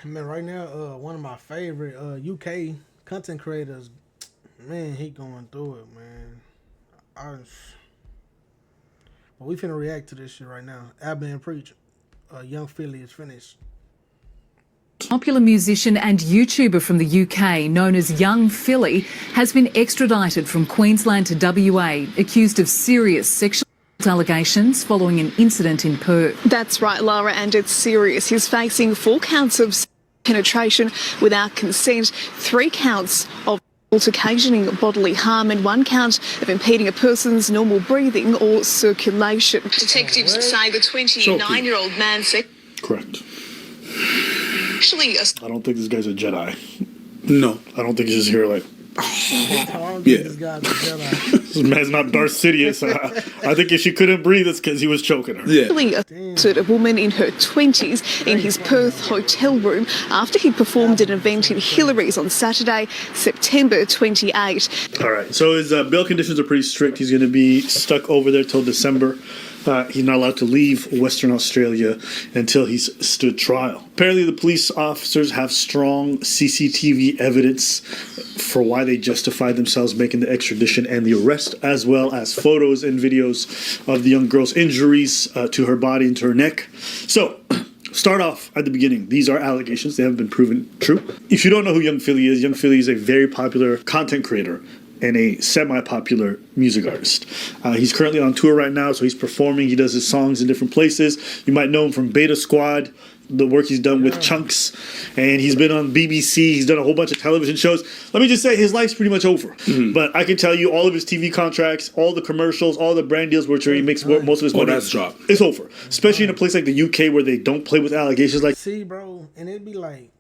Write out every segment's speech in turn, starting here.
Man, right now, one of my favorite UK content creators, man, he going through it, man. I, but we finna react to this shit right now. Abba and Preach, Young Philly is finished. Popular musician and YouTuber from the UK, known as Young Philly, has been extradited from Queensland to WA, accused of serious sexual allegations following an incident in Perth. That's right, Lara, and it's serious. He's facing 4 counts of penetration without consent, 3 counts of occasioning bodily harm, and 1 count of impeding a person's normal breathing or circulation. Detectives say the 29-year-old man said... Correct. Actually, I don't think this guy's a Jedi. No. I don't think he's just here like, Yeah. This guy's a Jedi. this man's not Darth Sidious. I think if she couldn't breathe, it's because he was choking her. Yeah. actually assaulted a woman in her 20s in his Perth hotel room after he performed an event in Hillary's on Saturday, September 28. All right. So his bail conditions are pretty strict. He's going to be stuck over there till December. He's not allowed to leave Western Australia until he's stood trial. Apparently, the police officers have strong CCTV evidence for why they justified themselves making the extradition and the arrest, as well as photos and videos of the young girl's injuries to her body and to her neck. So, start off at the beginning. These are allegations. They haven't been proven true. If you don't know who Young Philly is a very popular content creator and a semi-popular music artist. He's currently on tour right now, so he's performing. He does his songs in different places. You might know him from Beta Squad, the work he's done with Chunks, and he's been on BBC. He's done a whole bunch of television shows. Let me just say, his life's pretty much over. But I can tell you, all of his TV contracts, all the commercials, all the brand deals, which he makes most of his money. That's dropped. It's over. Especially in a place like the UK where they don't play with allegations like. See, bro, and it'd be like,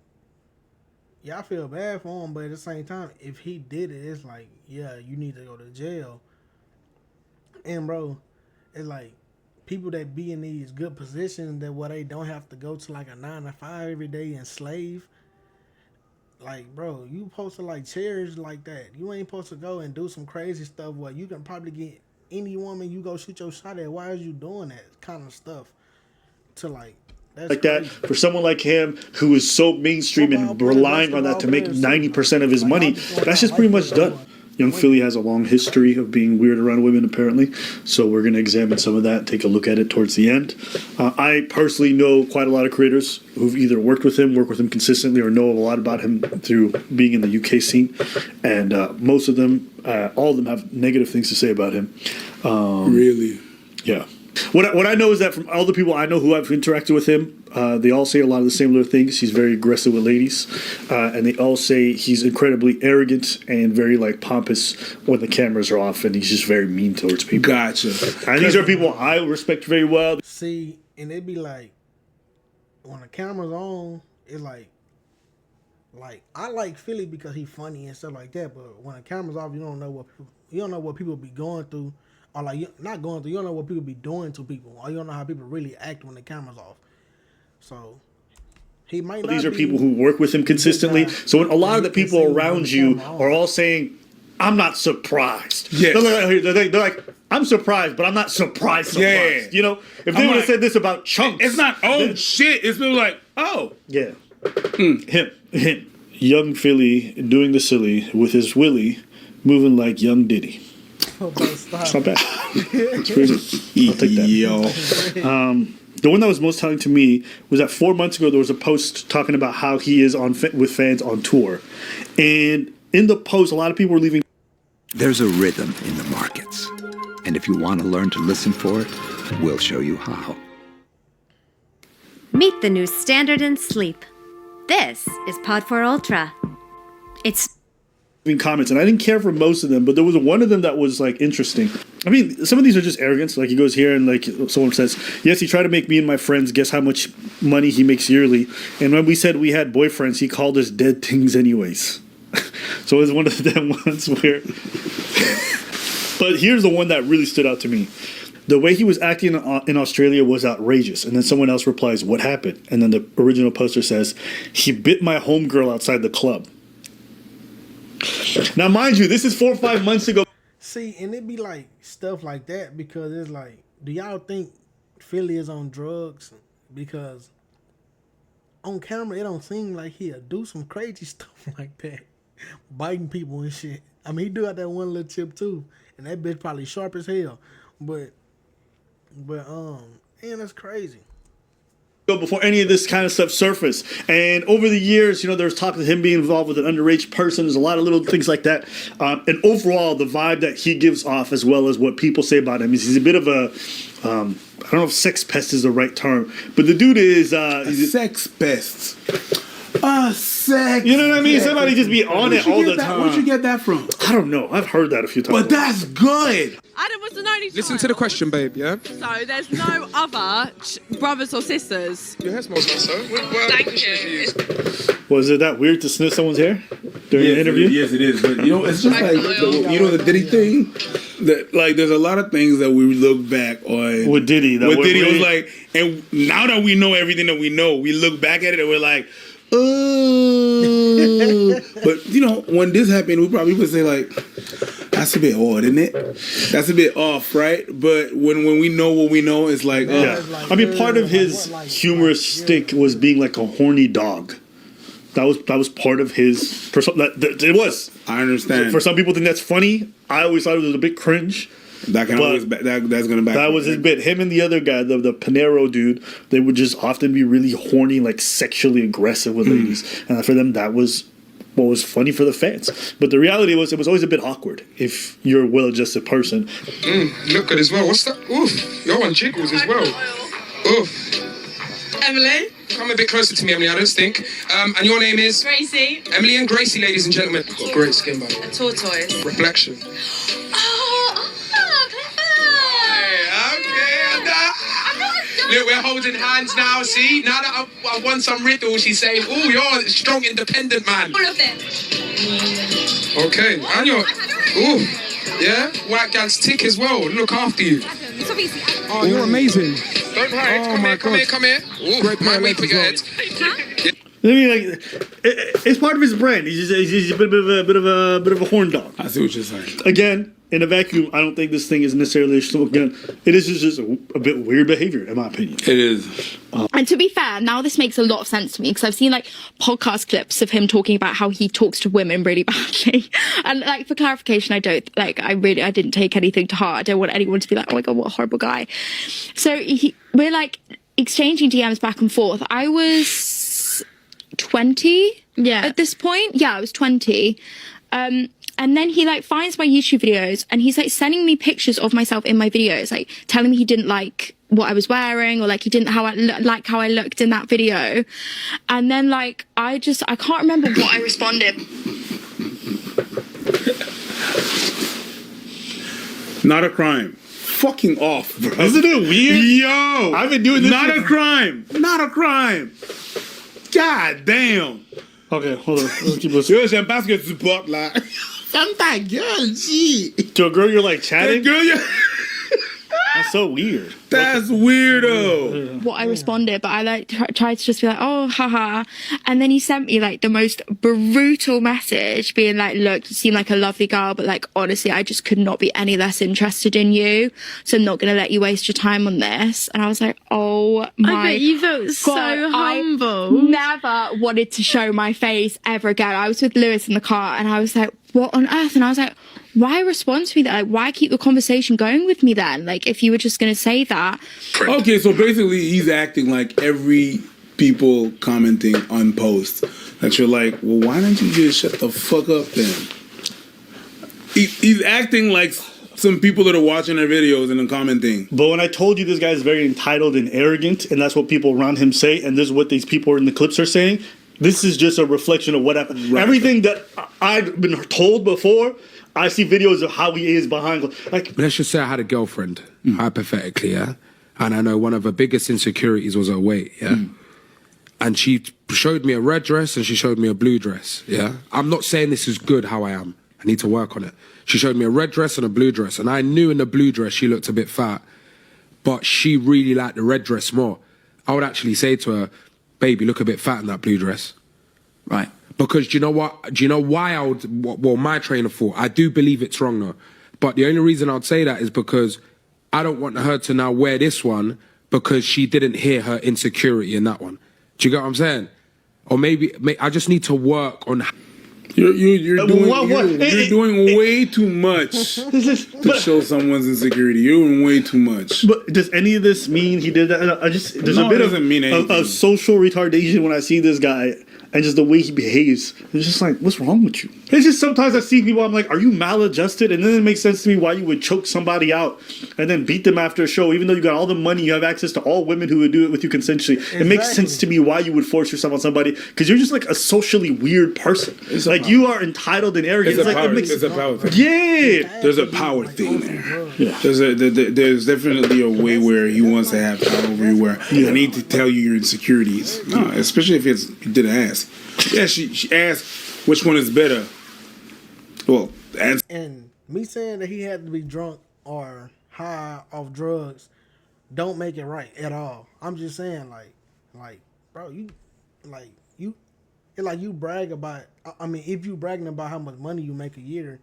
yeah, I feel bad for him, but at the same time, if he did it, it's like, yeah, you need to go to jail. And bro, it's like people that be in these good positions that where they don't have to go to like a 9 to 5 every day and slave. Like, bro, you supposed to like cherish like that. You ain't supposed to go and do some crazy stuff where you can probably get any woman you go shoot your shot at. Why is you doing that kind of stuff? To like. Like that for someone like him who is so mainstream and relying on that to make 90% of his money, that's just pretty much done. Young Philly has a long history of being weird around women, apparently. So we're going to examine some of that, take a look at it towards the end. I personally know quite a lot of creators who've either work with him consistently, or know a lot about him through being in the UK scene. And most of them, all of them have negative things to say about him. Really? Yeah. What I know is that from all the people I know who have interacted with him, they all say a lot of the similar things. He's very aggressive with ladies, and they all say he's incredibly arrogant and very like pompous when the cameras are off, and he's just very mean towards people. Gotcha. And these are people I respect very well. See, and it'd be like, when the camera's on, it's like I like Philly because he's funny and stuff like that. But when the camera's off, you don't know what people be going through. Or like, not going through, you don't know what people be doing to people. Or you don't know how people really act when the camera's off. So, he might not These are be people who work with him consistently. So when a lot of the people around you are all saying, I'm not surprised. Yes. They're like, I'm surprised, but I'm not surprised. Yeah. You know, if they would have said this about Chunks. It's not, oh, shit. It's been like, oh. Yeah. Him. Young Philly doing the silly with his Willie moving like Young Diddy. It's not bad. It's pretty good. I'll take that. Yo. The one that was most telling to me was that 4 months ago there was a post talking about how he is with fans on tour. And in the post, a lot of people were leaving. There's a rhythm in the markets. And if you want to learn to listen for it, we'll show you how. Meet the new standard in sleep. This is Pod 4 Ultra. It's Comments, and I didn't care for most of them, but there was one of them that was like interesting. I mean, some of these are just arrogance. Like he goes here and like someone says, yes, he tried to make me and my friends guess how much money he makes yearly, and when we said we had boyfriends, he called us dead things anyways. So it was one of them ones where. But here's the one that really stood out to me. The way he was acting in Australia was outrageous. And then someone else replies, what happened? And then the original poster says, he bit my homegirl outside the club. Now, mind you, this is 4 or 5 months ago. See, and it be like stuff like that because it's like, do y'all think Philly is on drugs? Because on camera, it don't seem like he'll do some crazy stuff like that, biting people and shit. I mean, he do have that one little tip too, and that bitch probably sharp as hell. But man, that's crazy. Before any of this kind of stuff surfaced, and over the years, there's talk of him being involved with an underage person. There's a lot of little things like that, and overall, the vibe that he gives off, as well as what people say about him, is he's a bit of a I don't know if sex pest is the right term, but the dude is he's a sex pest. Sex. You know what I mean? Somebody just be on it all the time. Where'd you get that from? I don't know. I've heard that a few times. But that's good. Adam was an only child. Listen to the question, babe, yeah? So there's no other brothers or sisters. Your hair smells nice, so. Thank you. Was it that weird to sniff someone's hair during an interview? Yes, it is. But it's just like the Diddy thing. That there's a lot of things that we look back on with Diddy. With Diddy, it was like, and now that we know everything that we know, we look back at it and we're like, oh. But when this happened, we probably would say like, that's a bit odd, isn't it? That's a bit off, right? But when we know what we know, it's like, oh. Yeah. I mean, part of his humorous stick was being like a horny dog. That was part of his it was. I understand. For some people think that's funny. I always thought it was a bit cringe. That can always that's gonna back. That was his bit. Him and the other guy, the Panero dude, they would just often be really horny, like sexually aggressive with ladies, and for them that was what was funny for the fans. But the reality was, it was always a bit awkward if you're a well-adjusted person. Look good as well. What's that? Oof, you're on jiggles as well. Oof. Emily? Come a bit closer to me, Emily, I don't think. And your name is? Gracie. Emily and Gracie, ladies and gentlemen. Got great skin, by the way. A tortoise. Reflection. Look, we're holding hands now, see? Now that I've won some riddles, she's saying, oh, you're a strong, independent man. All of them. Okay, and you're... Ooh, yeah? White gals tick as well. Look after you. Oh, you're amazing. Don't hide. Come here. Ooh, great mind where you put your head. I mean, it's part of his brand. He's a bit of a horn dog. I see what you're saying. Again, in a vacuum, I don't think this thing is necessarily again. It is just a bit weird behavior, in my opinion. It is. And to be fair, now this makes a lot of sense to me because I've seen podcast clips of him talking about how he talks to women really badly. And for clarification, I didn't take anything to heart. I don't want anyone to be like, oh my God, what a horrible guy. So we're exchanging DMs back and forth. I was 20 at this point. Yeah, I was 20. And then he finds my YouTube videos and he's sending me pictures of myself in my videos, telling me he didn't like what I was wearing or he didn't how I looked in that video. And then I can't remember what I responded. Not a crime. Fucking off, bro. Isn't it weird? Yo, I've been doing this. Not a crime. Not a crime. God damn. Okay, hold on. Let's keep listening. Yo, c'est parce que tu portes là. Ferme ta gueule, G. To a girl you're chatting? Girl, That's so weird. That's weirdo. What I responded, but I tried to just be oh, haha. And then he sent me the most brutal message being look, you seem like a lovely girl, but honestly, I just could not be any less interested in you. So I'm not going to let you waste your time on this. And I was oh my I bet you felt God, so humble. I never wanted to show my face ever again. I was with Lewis in the car and I was what on earth? And I was why respond to me that? Why keep the conversation going with me then? If you were just going to say that. Okay, so basically he's acting like every people commenting on posts that you're well, why don't you just shut the fuck up then? He's acting like some people that are watching their videos and then commenting. But when I told you this guy is very entitled and arrogant, and that's what people around him say, and this is what these people in the clips are saying, this is just a reflection of what happened. Right. Everything that I've been told before, I see videos of how he is behind. Let's just say I had a girlfriend, hypothetically, yeah? And I know one of her biggest insecurities was her weight, yeah? And she showed me a red dress and she showed me a blue dress, yeah? I'm not saying this is good how I am. I need to work on it. She showed me a red dress and a blue dress. And I knew in the blue dress she looked a bit fat, but she really liked the red dress more. I would actually say to her, babe, you look a bit fat in that blue dress. Right. Because do you know what? Do you know why I would? Well, my train of thought. I do believe it's wrong though, but the only reason I'd say that is because I don't want her to now wear this one because she didn't hear her insecurity in that one. Do you get what I'm saying? Or maybe I just need to work on. You're doing way too much to show someone's insecurity. You're doing way too much. But does any of this mean he did that? There's a bit of social retardation when I see this guy and just the way he behaves. It's just like, what's wrong with you? It's just sometimes I see people, I'm like, are you maladjusted? And then it makes sense to me why you would choke somebody out and then beat them after a show, even though you got all the money, you have access to all women who would do it with you consensually. Exactly. It makes sense to me why you would force yourself on somebody, because you're just like a socially weird person. Like you are entitled and arrogant. It's a power thing. Yeah. There's a power thing there. Yeah. There's definitely a way where he wants to have power over you, where I need to tell you your insecurities. No, especially if you didn't ask. Yeah, she asked which one is better. Well, and me saying that he had to be drunk or high off drugs don't make it right at all. I'm just saying, like, bro, you brag about. I mean, if you bragging about how much money you make a year,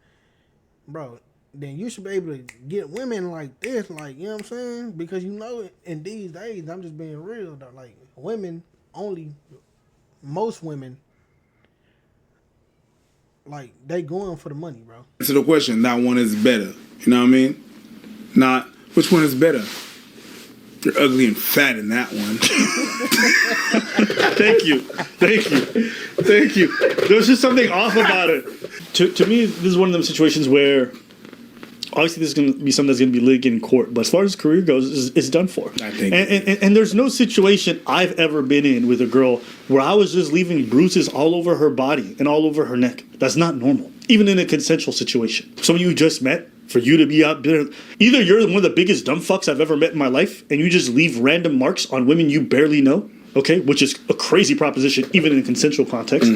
bro, then you should be able to get women like this, like, you know what I'm saying? Because you know, in these days, I'm just being real though. Like, women only, most women, like, they going for the money, bro. Answer the question. That one is better. You know what I mean? Not which one is better. You're ugly and fat in that one. Thank you. There's just something off about it. To me, this is one of them situations where obviously this is going to be something that's going to be litigated in court. But as far as his career goes, it's done for. I think. And there's no situation I've ever been in with a girl where I was just leaving bruises all over her body and all over her neck. That's not normal, even in a consensual situation. Someone you just met, for you to be out there, either you're one of the biggest dumb fucks I've ever met in my life, and you just leave random marks on women you barely know, okay, which is a crazy proposition, even in a consensual context,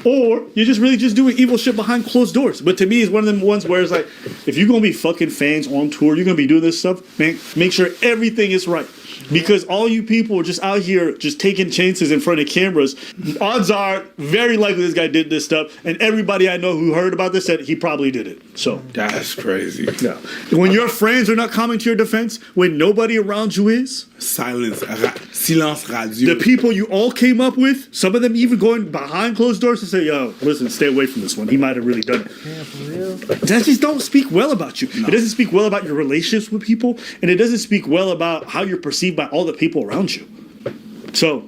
or you're just really just doing evil shit behind closed doors. But to me, it's one of them ones where it's like, if you're gonna be fucking fans on tour, you're gonna be doing this stuff, man, make sure everything is right. Because all you people are just out here just taking chances in front of cameras. Odds are very likely this guy did this stuff, and everybody I know who heard about this said he probably did it. So that's crazy. Yeah. When your friends are not coming to your defense, when nobody around you is, silence radio. The people you all came up with, some of them even going behind closed doors to say, "Yo, listen, stay away from this one. He might have really done it." Yeah, for real. That just don't speak well about you. No. It doesn't speak well about your relationships with people, and it doesn't speak well about how you're perceived by all the people around you. So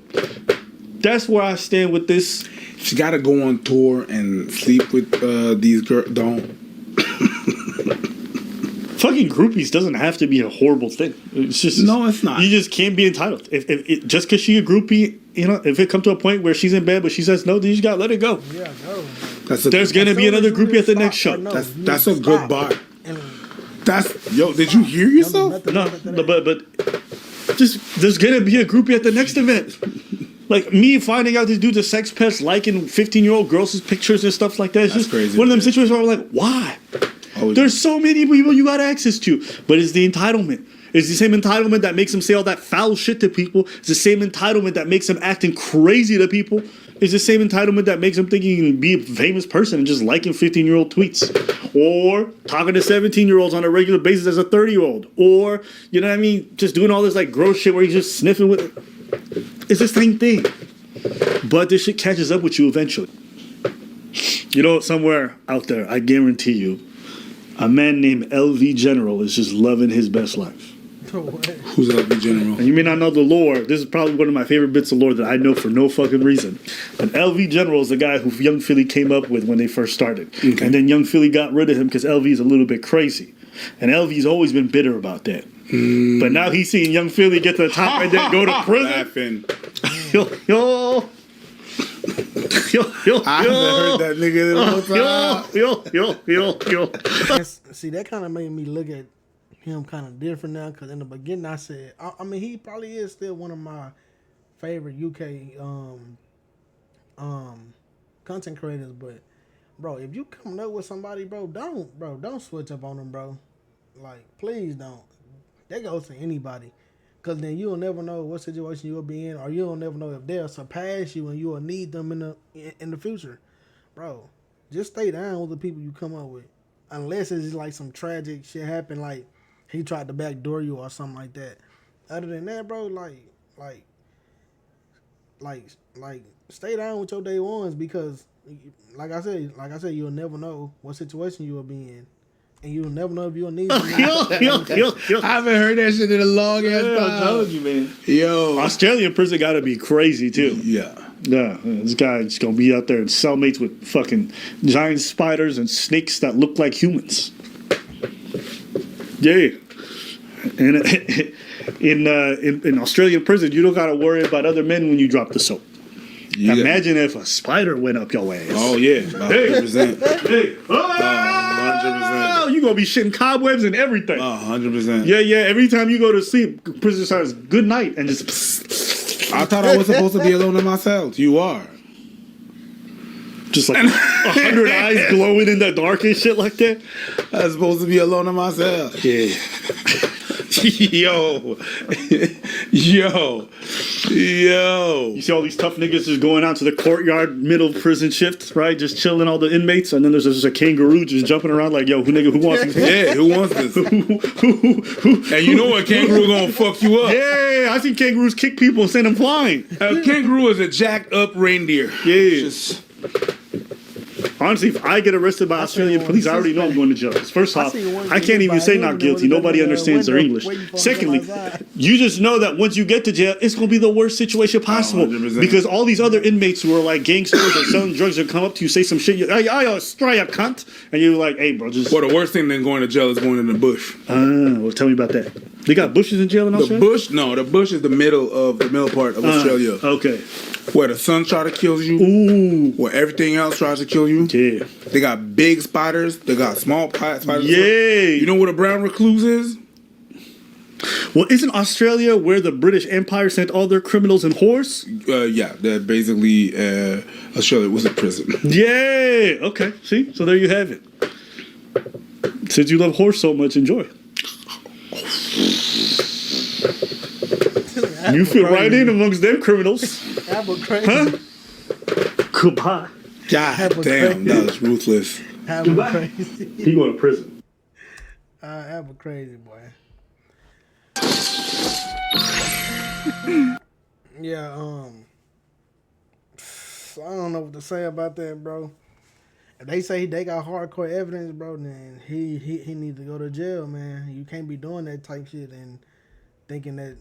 that's where I stand with this. If you gotta go on tour and sleep with these girls, don't. Fucking groupies doesn't have to be a horrible thing. It's just, no, it's not. You just can't be entitled. If just because she's a groupie, you know, if it comes to a point where she's in bed but she says no, then you just gotta let it go. Yeah, no. There's gonna be another groupie at the next show. That's a good bar. Did you hear yourself? No, but just there's gonna be a groupie at the next event. Like me finding out this dude's a sex pest, liking 15-year-old girls' pictures and stuff like that. It's just crazy. One of them situations where I'm like, why? There's so many people you got access to, but it's the entitlement. It's the same entitlement that makes them say all that foul shit to people. It's the same entitlement that makes them acting crazy to people. It's the same entitlement that makes them thinking you can be a famous person and just liking 15-year-old tweets. Or talking to 17-year-olds on a regular basis as a 30-year-old. Or, you know what I mean, just doing all this like gross shit where you're just sniffing with it. It's the same thing. But this shit catches up with you eventually. You know, somewhere out there, I guarantee you, a man named LV General is just loving his best life. Who's LV General? And you may not know the lore. This is probably one of my favorite bits of lore that I know for no fucking reason. But LV General is the guy who Young Philly came up with when they first started. Okay. And then Young Philly got rid of him because LV is a little bit crazy. And LV's always been bitter about that. But now he's seeing Young Philly get to the top and then go to prison. Yo. I haven't heard that nigga in a long time. See, that kind of made me look at him kind of different now, because in the beginning I said, I mean, he probably is still one of my favorite UK content creators, but bro, if you coming up with somebody, don't switch up on them, bro. Like, please don't. That goes to anybody. Because then you'll never know what situation you'll be in, or you'll never know if they'll surpass you and you'll need them in the future. Bro, just stay down with the people you come up with. Unless it's like some tragic shit happen, like he tried to backdoor you or something like that. Other than that, bro, like like stay down with your day ones because, like I said, you'll never know what situation you will be in, and you'll never know if you'll need. Yo. I haven't heard that shit in a long ass time. I'm telling you, man. Yo, Australian prison got to be crazy too. Yeah. Yeah, this guy's gonna be out there in cellmates with fucking giant spiders and snakes that look like humans. Yeah, and in Australian prison, you don't gotta worry about other men when you drop the soap. Imagine if a spider went up your ass. Oh yeah, 100%. Hey, oh, you gonna be shitting cobwebs and everything. 100%. Yeah. Every time you go to sleep, prison says good night and just. I thought I was supposed to be alone in my cell. You are. Just like 100 eyes glowing in the dark and shit like that. I was supposed to be alone in my cell. Yeah. Yo. You see all these tough niggas just going out to the courtyard, middle prison shift, right? Just chilling all the inmates, and then there's just a kangaroo just jumping around like, yo, who wants this? Yeah, who wants this? And you know what? Kangaroo gonna fuck you up. Yeah, I seen kangaroos kick people and send them flying. A kangaroo is a jacked up reindeer. Yeah. Honestly, if I get arrested by Australian police, I already know I'm going to jail. First off, I can't even say not guilty. Nobody understands their English. Secondly, you just know that once you get to jail, it's going to be the worst situation possible. 100%. Because all these other inmates who are like gangsters or selling drugs will come up to you, say some shit. I straight cunt. And you're like, hey, bro, just. Well, the worst thing than going to jail is going in the bush. Well, tell me about that. They got bushes in jail in Australia? The bush? No, the bush is the middle part of Australia. Okay. Where the sun try to kill you. Ooh. Where everything else tries to kill you. Yeah. They got big spiders. They got small spiders. Yeah. You know what a brown recluse is? Well, isn't Australia where the British Empire sent all their criminals and whores? Yeah, they're basically Australia was a prison. Yeah. Okay. See? So there you have it. Since you love horse so much, enjoy. You fit right in amongst them criminals. Huh? Goodbye. God damn, that was ruthless. Crazy. He going to prison. Apple crazy, boy. Yeah, I don't know what to say about that, bro. If they say they got hardcore evidence, bro, then he needs to go to jail, man. You can't be doing that type shit and thinking that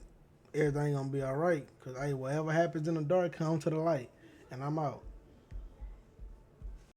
everything gonna be all right. Cause hey, whatever happens in the dark, come to the light, and I'm out.